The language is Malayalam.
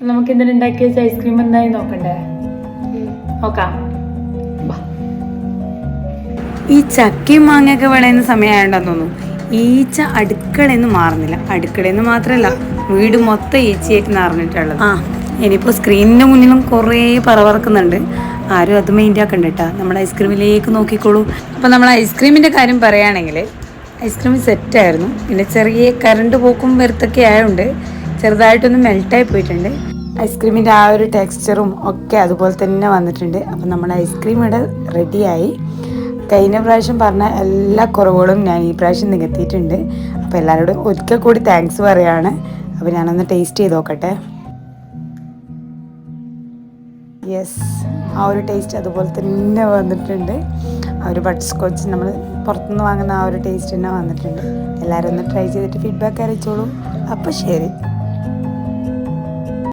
നമുക്ക് ഇന്നലെ ഉണ്ടാക്കിയ ഐസ്ക്രീം എന്തായി നോക്കണ്ടേ? നോക്കാം. ഈ ചക്കയും മാങ്ങയൊക്കെ വിളയുന്ന സമയമായോണ്ടെന്ന് തോന്നുന്നു ഈച്ച അടുക്കളയിൽ നിന്ന് മാറുന്നില്ല. അടുക്കളയിൽ നിന്ന് മാത്രമല്ല, വീട് മൊത്തം ഈച്ചയായിട്ട് നിറഞ്ഞിട്ടുള്ളത്. ഇനിയിപ്പോൾ സ്ക്രീനിൻ്റെ മുന്നിലും കുറേ പറവറക്കുന്നുണ്ട്. ആരും അത് മൈൻഡ് ആക്കണ്ട കേട്ടോ. നമ്മുടെ ഐസ്ക്രീമിലേക്ക് നോക്കിക്കോളൂ. അപ്പോൾ നമ്മൾ ഐസ്ക്രീമിൻ്റെ കാര്യം പറയുകയാണെങ്കിൽ ഐസ്ക്രീം സെറ്റായിരുന്നു. പിന്നെ ചെറിയ കറണ്ട് പോക്കും വരുത്തൊക്കെ ആയതുകൊണ്ട് ചെറുതായിട്ടൊന്ന് മെൽട്ടായി പോയിട്ടുണ്ട്. ഐസ്ക്രീമിൻ്റെ ആ ഒരു ടെക്സ്ചറും ഒക്കെ അതുപോലെ തന്നെ വന്നിട്ടുണ്ട്. അപ്പം നമ്മുടെ ഐസ്ക്രീം ഇവിടെ റെഡിയായി. കഴിഞ്ഞ പ്രാവശ്യം പറഞ്ഞ എല്ലാ കുറവുകളും ഞാൻ ഈ പ്രാവശ്യം നികത്തിയിട്ടുണ്ട്. അപ്പോൾ എല്ലാവരോടും ഒരിക്കൽ കൂടി താങ്ക്സ് പറയുകയാണ്. അപ്പോൾ ഞാനൊന്ന് ടേസ്റ്റ് ചെയ്ത് നോക്കട്ടെ. യെസ്, ആ ഒരു ടേസ്റ്റ് അതുപോലെ തന്നെ വന്നിട്ടുണ്ട്. ആ ഒരു ബട്ടർ സ്കോച്ച് നമ്മൾ പുറത്തുനിന്ന് വാങ്ങുന്ന ആ ഒരു ടേസ്റ്റ് തന്നെ വന്നിട്ടുണ്ട്. എല്ലാവരും ഒന്ന് ട്രൈ ചെയ്തിട്ട് ഫീഡ്ബാക്ക് അറിയിച്ചോളൂ. അപ്പോൾ ശരി.